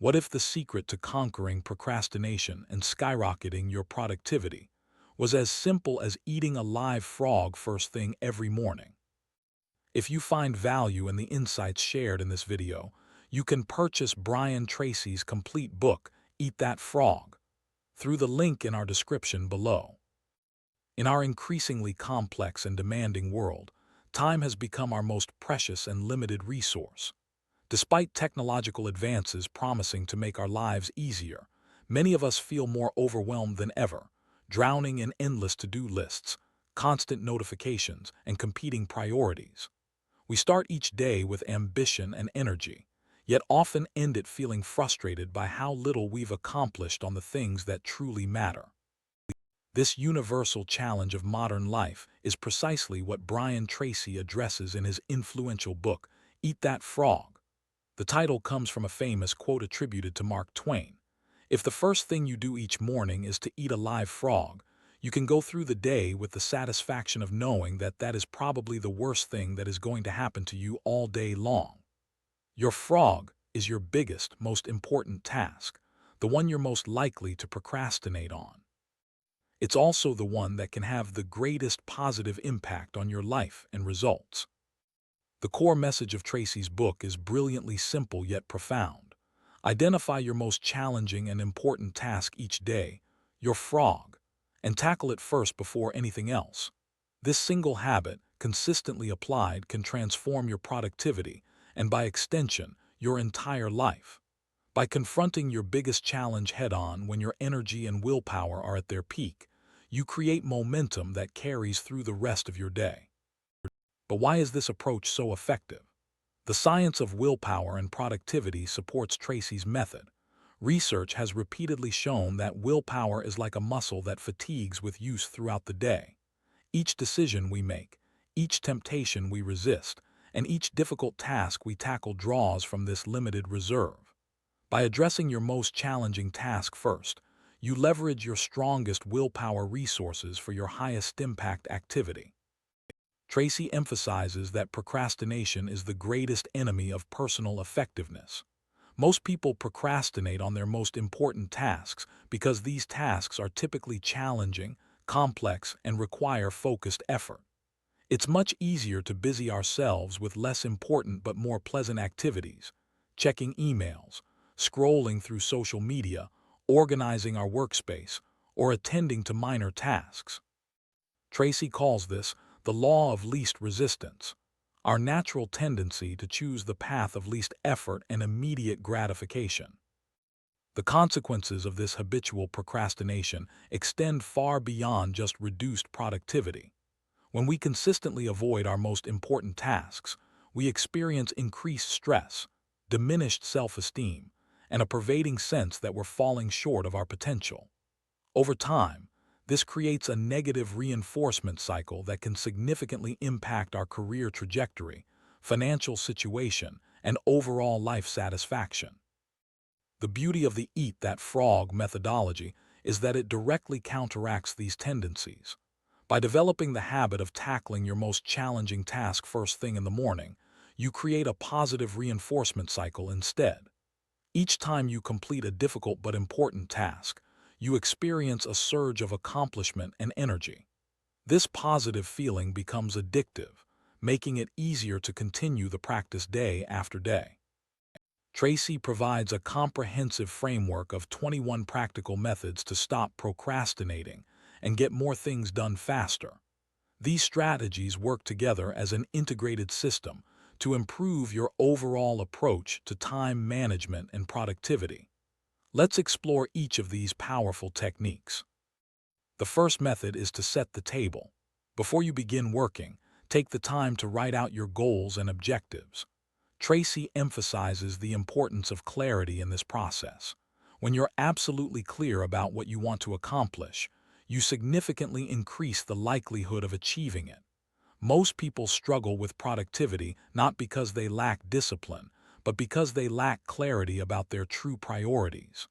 What if the secret to conquering procrastination and skyrocketing your productivity was as simple as eating a live frog first thing every morning? If you find value in the insights shared in this video, you can purchase Brian Tracy's complete book, Eat That Frog, through the link in our description below. In our increasingly complex and demanding world, time has become our most precious and limited resource. Despite technological advances promising to make our lives easier, many of us feel more overwhelmed than ever, drowning in endless to-do lists, constant notifications, and competing priorities. We start each day with ambition and energy, yet often end it feeling frustrated by how little we've accomplished on the things that truly matter. This universal challenge of modern life is precisely what Brian Tracy addresses in his influential book, Eat That Frog. The title comes from a famous quote attributed to Mark Twain. If the first thing you do each morning is to eat a live frog, you can go through the day with the satisfaction of knowing that that is probably the worst thing that is going to happen to you all day long. Your frog is your biggest, most important task, the one you're most likely to procrastinate on. It's also the one that can have the greatest positive impact on your life and results. The core message of Tracy's book is brilliantly simple yet profound. Identify your most challenging and important task each day, your frog, and tackle it first before anything else. This single habit, consistently applied, can transform your productivity and, by extension, your entire life. By confronting your biggest challenge head-on when your energy and willpower are at their peak, you create momentum that carries through the rest of your day. But why is this approach so effective? The science of willpower and productivity supports Tracy's method. Research has repeatedly shown that willpower is like a muscle that fatigues with use throughout the day. Each decision we make, each temptation we resist, and each difficult task we tackle draws from this limited reserve. By addressing your most challenging task first, you leverage your strongest willpower resources for your highest impact activity. Tracy emphasizes that procrastination is the greatest enemy of personal effectiveness. Most people procrastinate on their most important tasks because these tasks are typically challenging, complex, and require focused effort. It's much easier to busy ourselves with less important but more pleasant activities, checking emails, scrolling through social media, organizing our workspace, or attending to minor tasks. Tracy calls this the law of least resistance, our natural tendency to choose the path of least effort and immediate gratification. The consequences of this habitual procrastination extend far beyond just reduced productivity. When we consistently avoid our most important tasks, we experience increased stress, diminished self-esteem, and a pervading sense that we're falling short of our potential. Over time, this creates a negative reinforcement cycle that can significantly impact our career trajectory, financial situation, and overall life satisfaction. The beauty of the Eat That Frog methodology is that it directly counteracts these tendencies. By developing the habit of tackling your most challenging task first thing in the morning, you create a positive reinforcement cycle instead. Each time you complete a difficult but important task, you experience a surge of accomplishment and energy. This positive feeling becomes addictive, making it easier to continue the practice day after day. Tracy provides a comprehensive framework of 21 practical methods to stop procrastinating and get more things done faster. These strategies work together as an integrated system to improve your overall approach to time management and productivity. Let's explore each of these powerful techniques. The first method is to set the table. Before you begin working, take the time to write out your goals and objectives. Tracy emphasizes the importance of clarity in this process. When you're absolutely clear about what you want to accomplish, you significantly increase the likelihood of achieving it. Most people struggle with productivity not because they lack discipline, but because they lack clarity about their true priorities.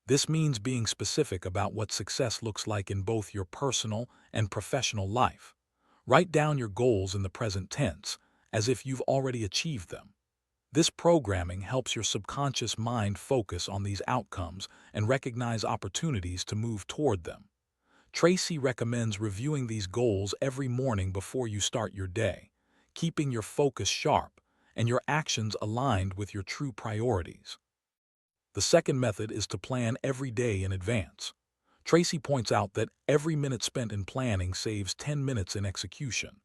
This means being specific about what success looks like in both your personal and professional life. Write down your goals in the present tense, as if you've already achieved them. This programming helps your subconscious mind focus on these outcomes and recognize opportunities to move toward them. Tracy recommends reviewing these goals every morning before you start your day, keeping your focus sharp and your actions aligned with your true priorities. The second method is to plan every day in advance. Tracy points out that every minute spent in planning saves 10 minutes in execution.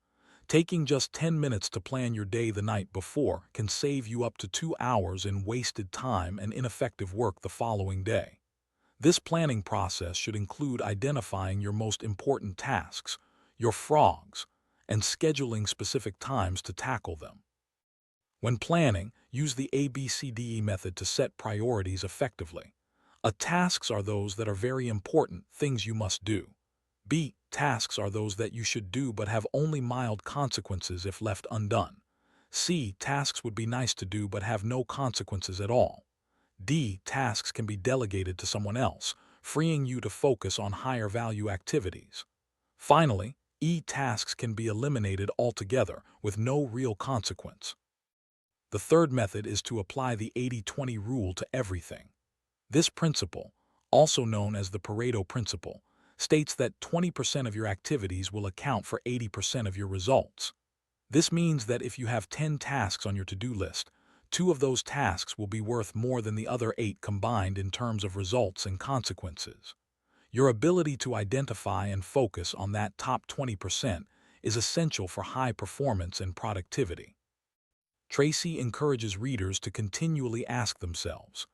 Taking just 10 minutes to plan your day the night before can save you up to 2 hours in wasted time and ineffective work the following day. This planning process should include identifying your most important tasks, your frogs, and scheduling specific times to tackle them. When planning, use the ABCDE method to set priorities effectively. A tasks are those that are very important, things you must do. B. Tasks are those that you should do but have only mild consequences if left undone. C. Tasks would be nice to do but have no consequences at all. D. Tasks can be delegated to someone else, freeing you to focus on higher value activities. Finally, E. Tasks can be eliminated altogether with no real consequence. The third method is to apply the 80-20 rule to everything. This principle, also known as the Pareto principle, states that 20% of your activities will account for 80% of your results. This means that if you have 10 tasks on your to-do list, 2 of those tasks will be worth more than the other 8 combined in terms of results and consequences. Your ability to identify and focus on that top 20% is essential for high performance and productivity. Tracy encourages readers to continually ask themselves,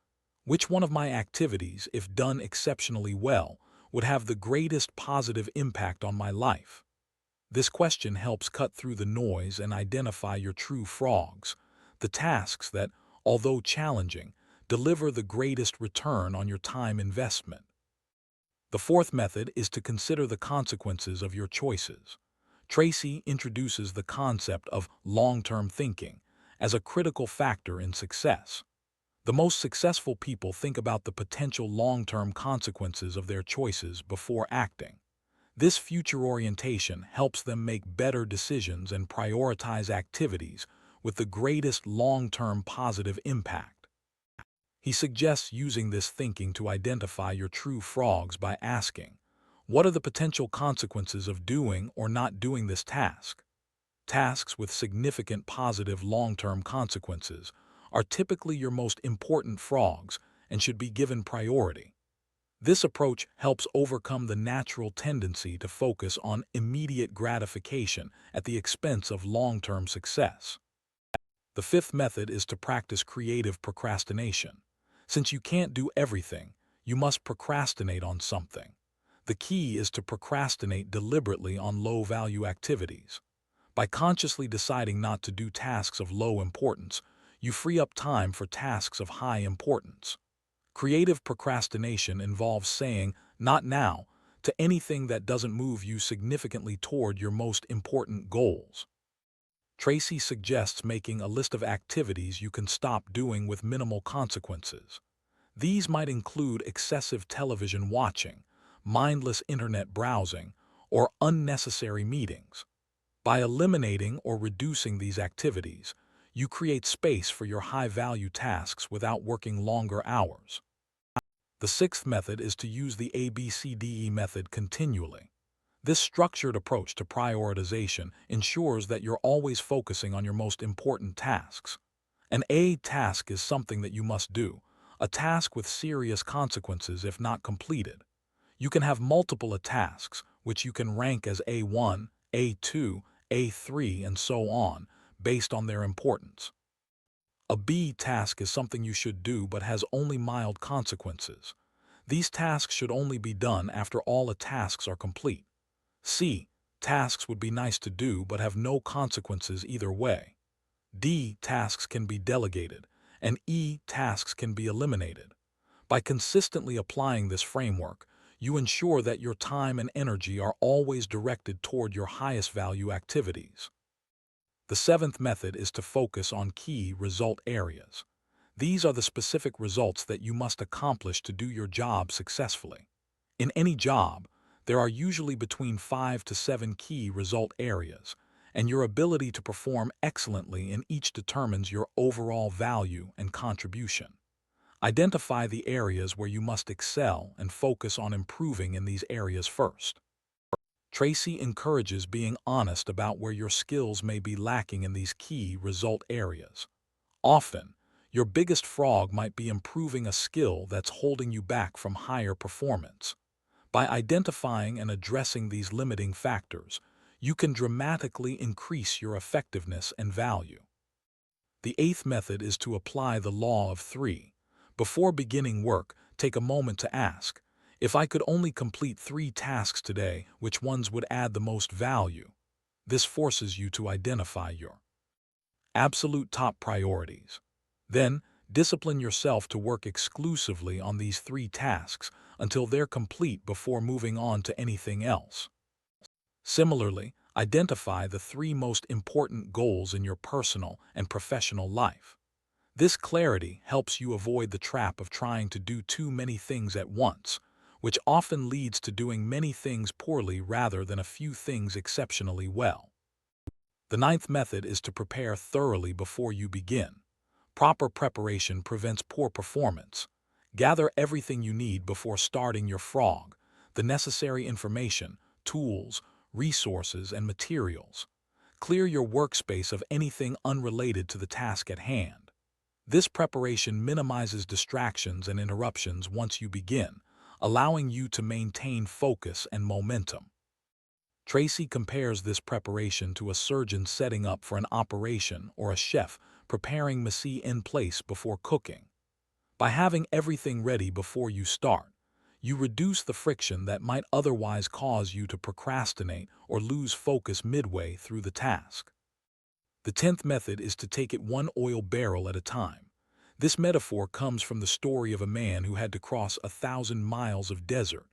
which one of my activities, if done exceptionally well, would have the greatest positive impact on my life? This question helps cut through the noise and identify your true frogs, the tasks that, although challenging, deliver the greatest return on your time investment. The fourth method is to consider the consequences of your choices. Tracy introduces the concept of long-term thinking as a critical factor in success. The most successful people think about the potential long-term consequences of their choices before acting. This future orientation helps them make better decisions and prioritize activities with the greatest long-term positive impact. He suggests using this thinking to identify your true frogs by asking, what are the potential consequences of doing or not doing this task? Tasks with significant positive long-term consequences are typically your most important frogs and should be given priority. This approach helps overcome the natural tendency to focus on immediate gratification at the expense of long-term success. The fifth method is to practice creative procrastination. Since you can't do everything, you must procrastinate on something. The key is to procrastinate deliberately on low-value activities. By consciously deciding not to do tasks of low importance, you free up time for tasks of high importance. Creative procrastination involves saying, not now, to anything that doesn't move you significantly toward your most important goals. Tracy suggests making a list of activities you can stop doing with minimal consequences. These might include excessive television watching, mindless internet browsing, or unnecessary meetings. By eliminating or reducing these activities, you create space for your high-value tasks without working longer hours. The sixth method is to use the ABCDE method continually. This structured approach to prioritization ensures that you're always focusing on your most important tasks. An A task is something that you must do, a task with serious consequences if not completed. You can have multiple tasks, which you can rank as A1, A2, A3, and so on, based on their importance. A B task is something you should do but has only mild consequences. These tasks should only be done after all the tasks are complete. C. Tasks would be nice to do but have no consequences either way. D. Tasks can be delegated, and E. Tasks can be eliminated. By consistently applying this framework, you ensure that your time and energy are always directed toward your highest value activities. The seventh method is to focus on key result areas. These are the specific results that you must accomplish to do your job successfully. In any job, there are usually between 5 to 7 key result areas, and your ability to perform excellently in each determines your overall value and contribution. Identify the areas where you must excel and focus on improving in these areas first. Tracy encourages being honest about where your skills may be lacking in these key result areas. Often, your biggest frog might be improving a skill that's holding you back from higher performance. By identifying and addressing these limiting factors, you can dramatically increase your effectiveness and value. The eighth method is to apply the law of three. Before beginning work, take a moment to ask, if I could only complete 3 tasks today, which ones would add the most value? This forces you to identify your absolute top priorities. Then, discipline yourself to work exclusively on these 3 tasks until they're complete before moving on to anything else. Similarly, identify the 3 most important goals in your personal and professional life. This clarity helps you avoid the trap of trying to do too many things at once, which often leads to doing many things poorly rather than a few things exceptionally well. The ninth method is to prepare thoroughly before you begin. Proper preparation prevents poor performance. Gather everything you need before starting your frog, the necessary information, tools, resources, and materials. Clear your workspace of anything unrelated to the task at hand. This preparation minimizes distractions and interruptions once you begin, allowing you to maintain focus and momentum. Tracy compares this preparation to a surgeon setting up for an operation or a chef preparing mise en place before cooking. By having everything ready before you start, you reduce the friction that might otherwise cause you to procrastinate or lose focus midway through the task. The 10th method is to take it one oil barrel at a time. This metaphor comes from the story of a man who had to cross 1,000 miles of desert.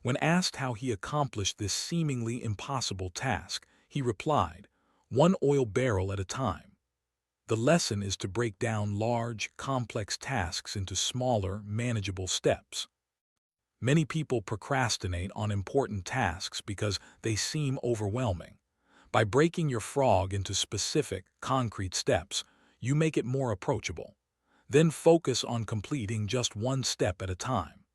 When asked how he accomplished this seemingly impossible task, he replied, "One oil barrel at a time." The lesson is to break down large, complex tasks into smaller, manageable steps. Many people procrastinate on important tasks because they seem overwhelming. By breaking your frog into specific, concrete steps, you make it more approachable. Then focus on completing just one step at a time.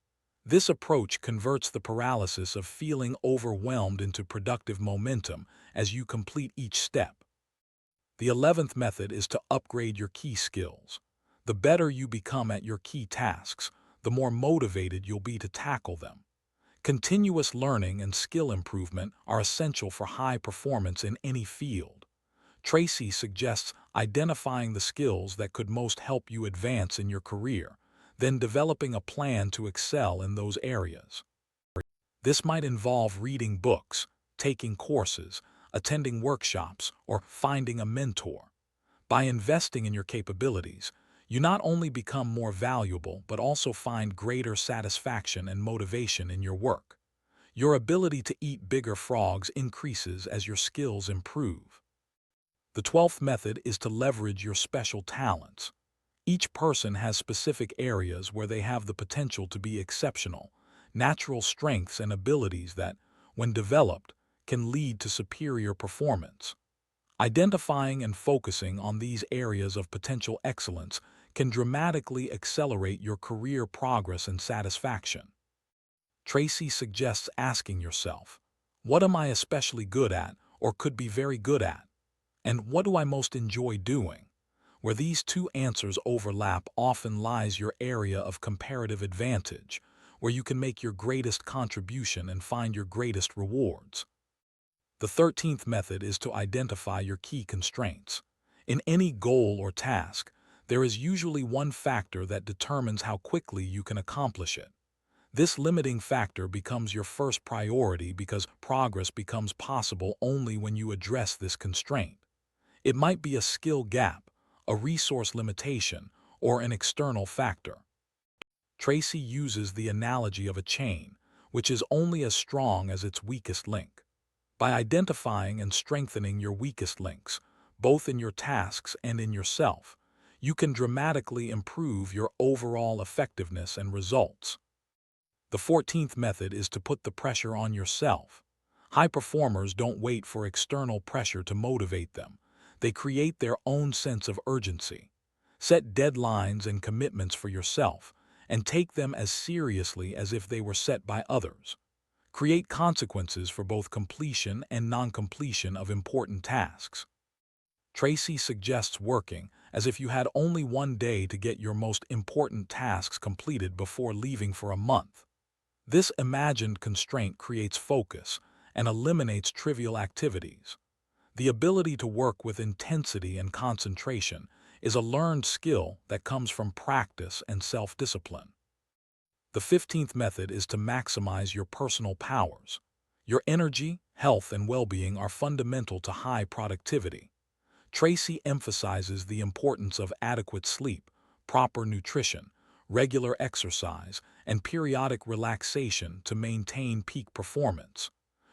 This approach converts the paralysis of feeling overwhelmed into productive momentum as you complete each step. The 11th method is to upgrade your key skills. The better you become at your key tasks, the more motivated you'll be to tackle them. Continuous learning and skill improvement are essential for high performance in any field. Tracy suggests identifying the skills that could most help you advance in your career, then developing a plan to excel in those areas. This might involve reading books, taking courses, attending workshops, or finding a mentor. By investing in your capabilities, you not only become more valuable but also find greater satisfaction and motivation in your work. Your ability to eat bigger frogs increases as your skills improve. The 12th method is to leverage your special talents. Each person has specific areas where they have the potential to be exceptional, natural strengths and abilities that, when developed, can lead to superior performance. Identifying and focusing on these areas of potential excellence can dramatically accelerate your career progress and satisfaction. Tracy suggests asking yourself, what am I especially good at or could be very good at? And what do I most enjoy doing? Where these two answers overlap often lies your area of comparative advantage, where you can make your greatest contribution and find your greatest rewards. The 13th method is to identify your key constraints. In any goal or task, there is usually one factor that determines how quickly you can accomplish it. This limiting factor becomes your first priority because progress becomes possible only when you address this constraint. It might be a skill gap, a resource limitation, or an external factor. Tracy uses the analogy of a chain, which is only as strong as its weakest link. By identifying and strengthening your weakest links, both in your tasks and in yourself, you can dramatically improve your overall effectiveness and results. The 14th method is to put the pressure on yourself. High performers don't wait for external pressure to motivate them. They create their own sense of urgency. Set deadlines and commitments for yourself, and take them as seriously as if they were set by others. Create consequences for both completion and non-completion of important tasks. Tracy suggests working as if you had only one day to get your most important tasks completed before leaving for a month. This imagined constraint creates focus and eliminates trivial activities. The ability to work with intensity and concentration is a learned skill that comes from practice and self-discipline. The 15th method is to maximize your personal powers. Your energy, health, and well-being are fundamental to high productivity. Tracy emphasizes the importance of adequate sleep, proper nutrition, regular exercise, and periodic relaxation to maintain peak performance.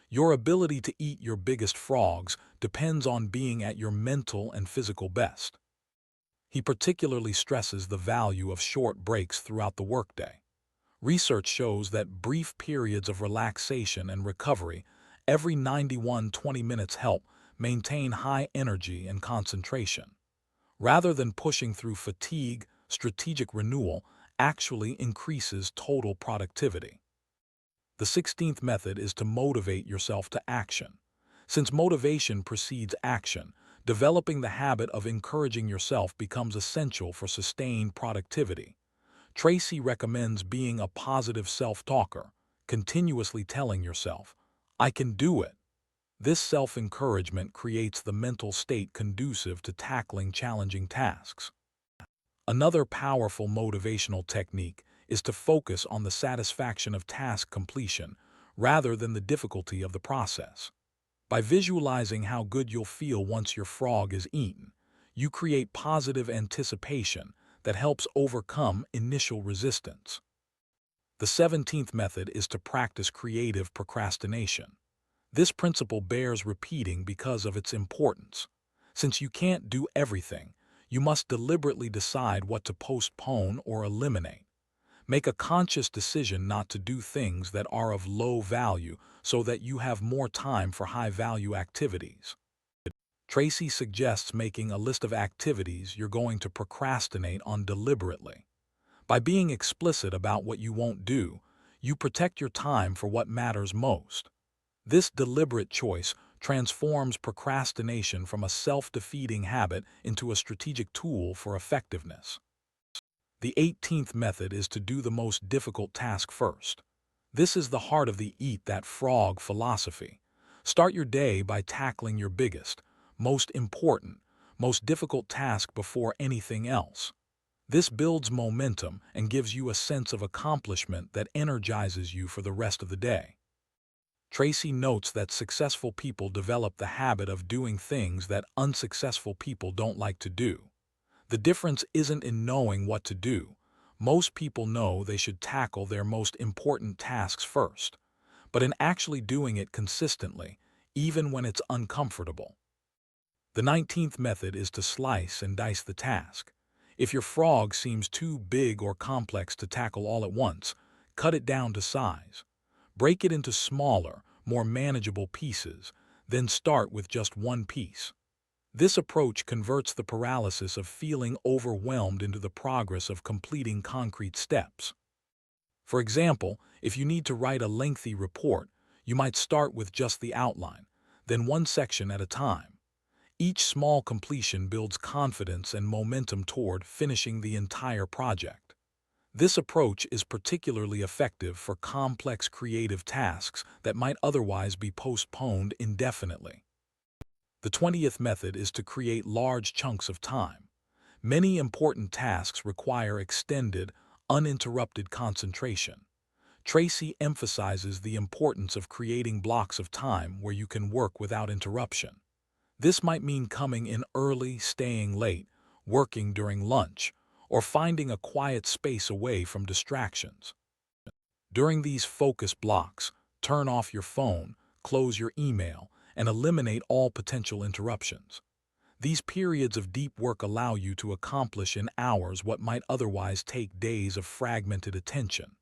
Your ability to eat your biggest frogs depends on being at your mental and physical best. He particularly stresses the value of short breaks throughout the workday. Research shows that brief periods of relaxation and recovery every 91-20 minutes help maintain high energy and concentration. Rather than pushing through fatigue, strategic renewal actually increases total productivity. The 16th method is to motivate yourself to action. Since motivation precedes action, developing the habit of encouraging yourself becomes essential for sustained productivity. Tracy recommends being a positive self-talker, continuously telling yourself, "I can do it." This self-encouragement creates the mental state conducive to tackling challenging tasks. Another powerful motivational technique is to focus on the satisfaction of task completion rather than the difficulty of the process. By visualizing how good you'll feel once your frog is eaten, you create positive anticipation that helps overcome initial resistance. The 17th method is to practice creative procrastination. This principle bears repeating because of its importance. Since you can't do everything, you must deliberately decide what to postpone or eliminate. Make a conscious decision not to do things that are of low value so that you have more time for high-value activities. Tracy suggests making a list of activities you're going to procrastinate on deliberately. By being explicit about what you won't do, you protect your time for what matters most. This deliberate choice transforms procrastination from a self-defeating habit into a strategic tool for effectiveness. The 18th method is to do the most difficult task first. This is the heart of the eat that frog philosophy. Start your day by tackling your biggest, most important, most difficult task before anything else. This builds momentum and gives you a sense of accomplishment that energizes you for the rest of the day. Tracy notes that successful people develop the habit of doing things that unsuccessful people don't like to do. The difference isn't in knowing what to do. Most people know they should tackle their most important tasks first, but in actually doing it consistently, even when it's uncomfortable. The 19th method is to slice and dice the task. If your frog seems too big or complex to tackle all at once, cut it down to size. Break it into smaller, more manageable pieces, then start with just one piece. This approach converts the paralysis of feeling overwhelmed into the progress of completing concrete steps. For example, if you need to write a lengthy report, you might start with just the outline, then one section at a time. Each small completion builds confidence and momentum toward finishing the entire project. This approach is particularly effective for complex creative tasks that might otherwise be postponed indefinitely. The 20th method is to create large chunks of time. Many important tasks require extended, uninterrupted concentration. Tracy emphasizes the importance of creating blocks of time where you can work without interruption. This might mean coming in early, staying late, working during lunch, or finding a quiet space away from distractions. During these focus blocks, turn off your phone, close your email, and eliminate all potential interruptions. These periods of deep work allow you to accomplish in hours what might otherwise take days of fragmented attention.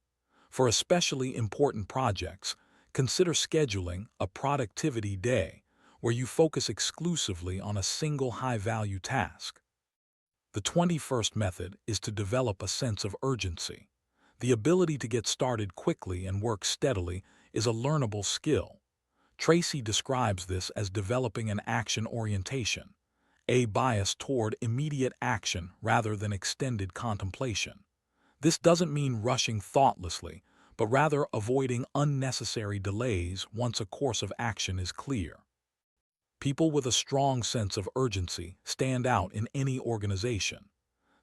For especially important projects, Consider scheduling a productivity day where you focus exclusively on a single high-value task. The 21st method is to develop a sense of urgency. The ability to get started quickly and work steadily is a learnable skill. Tracy describes this as developing an action orientation, a bias toward immediate action rather than extended contemplation. This doesn't mean rushing thoughtlessly, but rather avoiding unnecessary delays once a course of action is clear. People with a strong sense of urgency stand out in any organization.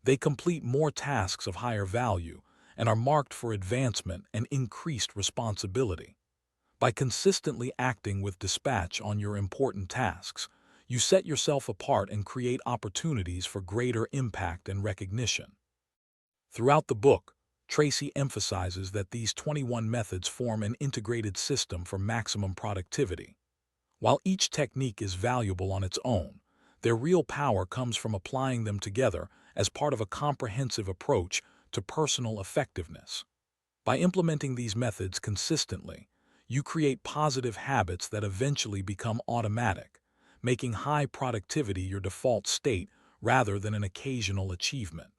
They complete more tasks of higher value and are marked for advancement and increased responsibility. By consistently acting with dispatch on your important tasks, you set yourself apart and create opportunities for greater impact and recognition. Throughout the book, Tracy emphasizes that these 21 methods form an integrated system for maximum productivity. While each technique is valuable on its own, their real power comes from applying them together as part of a comprehensive approach to personal effectiveness. By implementing these methods consistently, you create positive habits that eventually become automatic, making high productivity your default state rather than an occasional achievement.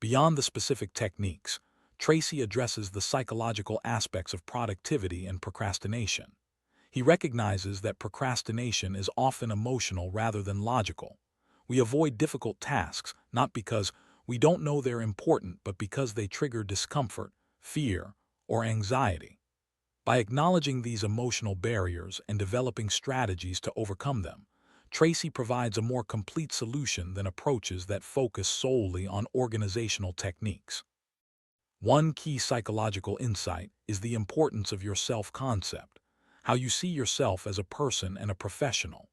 Beyond the specific techniques, Tracy addresses the psychological aspects of productivity and procrastination. He recognizes that procrastination is often emotional rather than logical. We avoid difficult tasks not because we don't know they're important, but because they trigger discomfort, fear, or anxiety. By acknowledging these emotional barriers and developing strategies to overcome them, Tracy provides a more complete solution than approaches that focus solely on organizational techniques. One key psychological insight is the importance of your self-concept, how you see yourself as a person and a professional.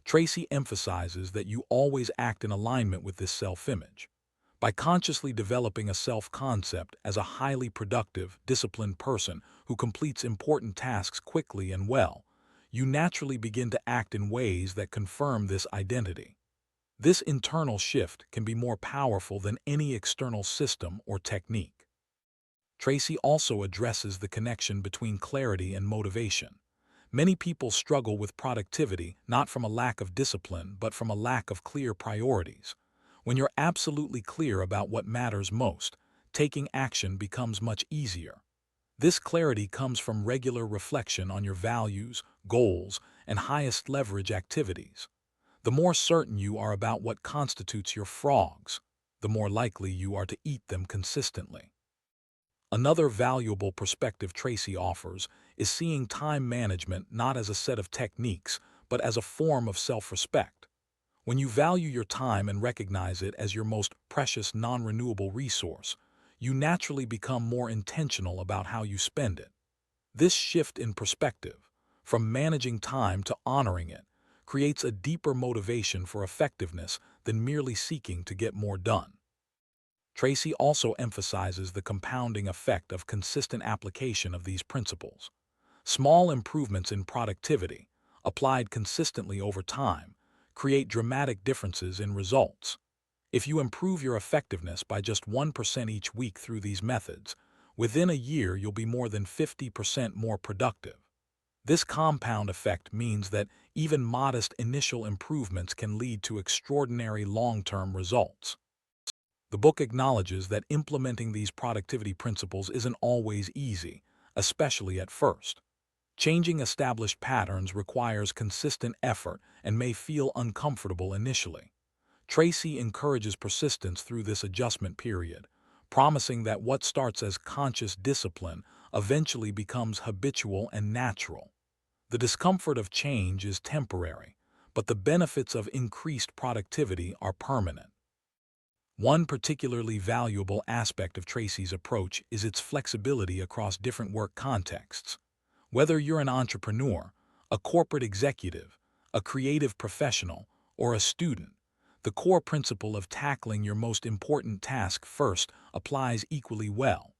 Tracy emphasizes that you always act in alignment with this self-image. By consciously developing a self-concept as a highly productive, disciplined person who completes important tasks quickly and well, you naturally begin to act in ways that confirm this identity. This internal shift can be more powerful than any external system or technique. Tracy also addresses the connection between clarity and motivation. Many people struggle with productivity not from a lack of discipline but from a lack of clear priorities. When you're absolutely clear about what matters most, taking action becomes much easier. This clarity comes from regular reflection on your values, goals, and highest leverage activities. The more certain you are about what constitutes your frogs, the more likely you are to eat them consistently. Another valuable perspective Tracy offers is seeing time management not as a set of techniques, but as a form of self-respect. When you value your time and recognize it as your most precious non-renewable resource, you naturally become more intentional about how you spend it. This shift in perspective, from managing time to honoring it, creates a deeper motivation for effectiveness than merely seeking to get more done. Tracy also emphasizes the compounding effect of consistent application of these principles. Small improvements in productivity, applied consistently over time, create dramatic differences in results. If you improve your effectiveness by just 1% each week through these methods, within a year you'll be more than 50% more productive. This compound effect means that even modest initial improvements can lead to extraordinary long-term results. The book acknowledges that implementing these productivity principles isn't always easy, especially at first. Changing established patterns requires consistent effort and may feel uncomfortable initially. Tracy encourages persistence through this adjustment period, promising that what starts as conscious discipline eventually becomes habitual and natural. The discomfort of change is temporary, but the benefits of increased productivity are permanent. One particularly valuable aspect of Tracy's approach is its flexibility across different work contexts. Whether you're an entrepreneur, a corporate executive, a creative professional, or a student, the core principle of tackling your most important task first applies equally well.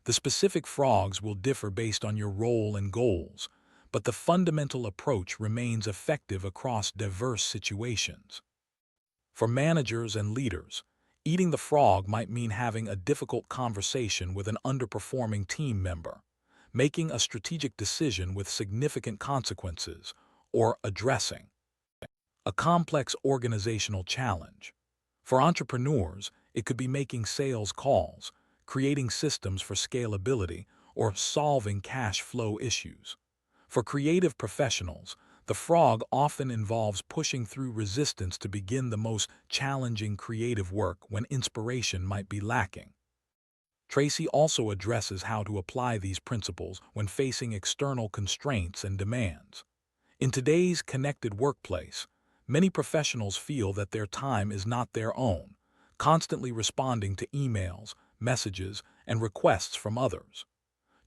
The specific frogs will differ based on your role and goals, but the fundamental approach remains effective across diverse situations. For managers and leaders, eating the frog might mean having a difficult conversation with an underperforming team member. making a strategic decision with significant consequences, or addressing a complex organizational challenge. For entrepreneurs, it could be making sales calls, creating systems for scalability, or solving cash flow issues. For creative professionals, the frog often involves pushing through resistance to begin the most challenging creative work when inspiration might be lacking. Tracy also addresses how to apply these principles when facing external constraints and demands. In today's connected workplace, many professionals feel that their time is not their own, constantly responding to emails, messages, and requests from others.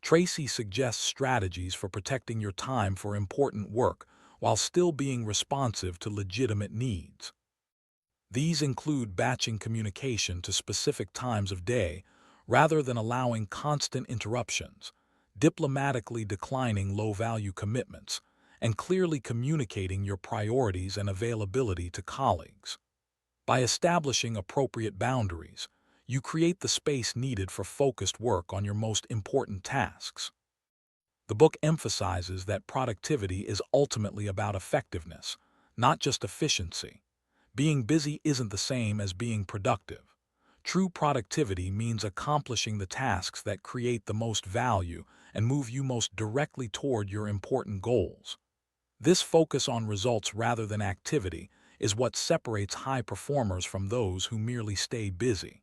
Tracy suggests strategies for protecting your time for important work while still being responsive to legitimate needs. These include batching communication to specific times of day rather than allowing constant interruptions, diplomatically declining low-value commitments, and clearly communicating your priorities and availability to colleagues. By establishing appropriate boundaries, you create the space needed for focused work on your most important tasks. The book emphasizes that productivity is ultimately about effectiveness, not just efficiency. Being busy isn't the same as being productive. True productivity means accomplishing the tasks that create the most value and move you most directly toward your important goals. This focus on results rather than activity is what separates high performers from those who merely stay busy.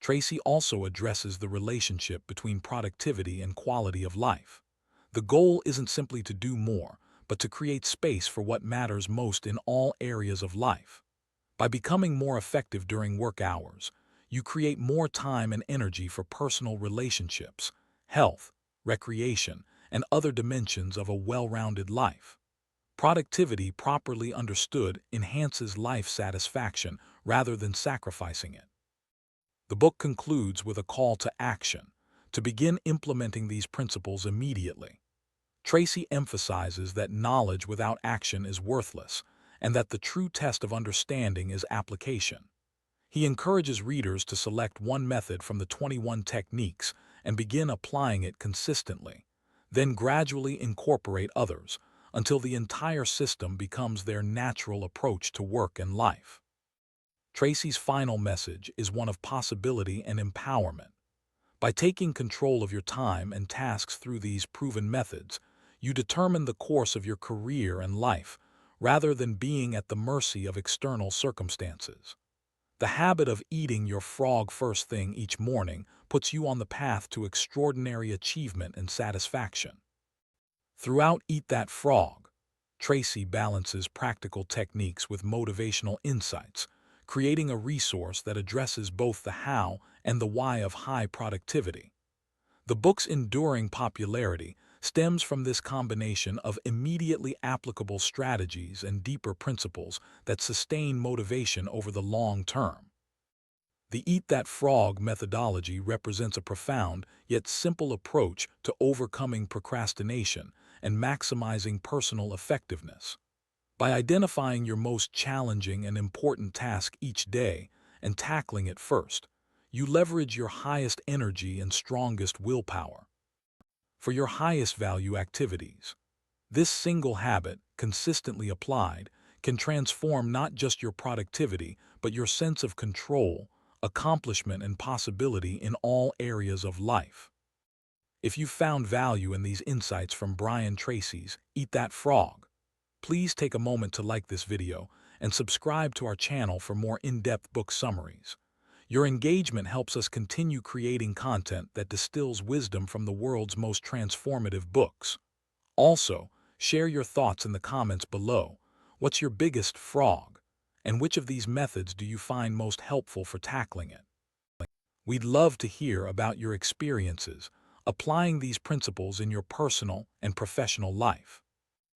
Tracy also addresses the relationship between productivity and quality of life. The goal isn't simply to do more, but to create space for what matters most in all areas of life. By becoming more effective during work hours, you create more time and energy for personal relationships, health, recreation, and other dimensions of a well-rounded life. Productivity, properly understood, enhances life satisfaction rather than sacrificing it. The book concludes with a call to action, to begin implementing these principles immediately. Tracy emphasizes that knowledge without action is worthless, and that the true test of understanding is application. He encourages readers to select one method from the 21 techniques and begin applying it consistently, then gradually incorporate others until the entire system becomes their natural approach to work and life. Tracy's final message is one of possibility and empowerment. By taking control of your time and tasks through these proven methods, you determine the course of your career and life, rather than being at the mercy of external circumstances. The habit of eating your frog first thing each morning puts you on the path to extraordinary achievement and satisfaction. Throughout Eat That Frog, Tracy balances practical techniques with motivational insights, creating a resource that addresses both the how and the why of high productivity. The book's enduring popularity stems from this combination of immediately applicable strategies and deeper principles that sustain motivation over the long term. The Eat That Frog methodology represents a profound yet simple approach to overcoming procrastination and maximizing personal effectiveness. By identifying your most challenging and important task each day and tackling it first, you leverage your highest energy and strongest willpower for your highest value activities. This single habit, consistently applied, can transform not just your productivity, but your sense of control, accomplishment, and possibility in all areas of life. If you found value in these insights from Brian Tracy's Eat That Frog, please take a moment to like this video and subscribe to our channel for more in-depth book summaries. Your engagement helps us continue creating content that distills wisdom from the world's most transformative books. Also, share your thoughts in the comments below. What's your biggest frog? And which of these methods do you find most helpful for tackling it? We'd love to hear about your experiences applying these principles in your personal and professional life.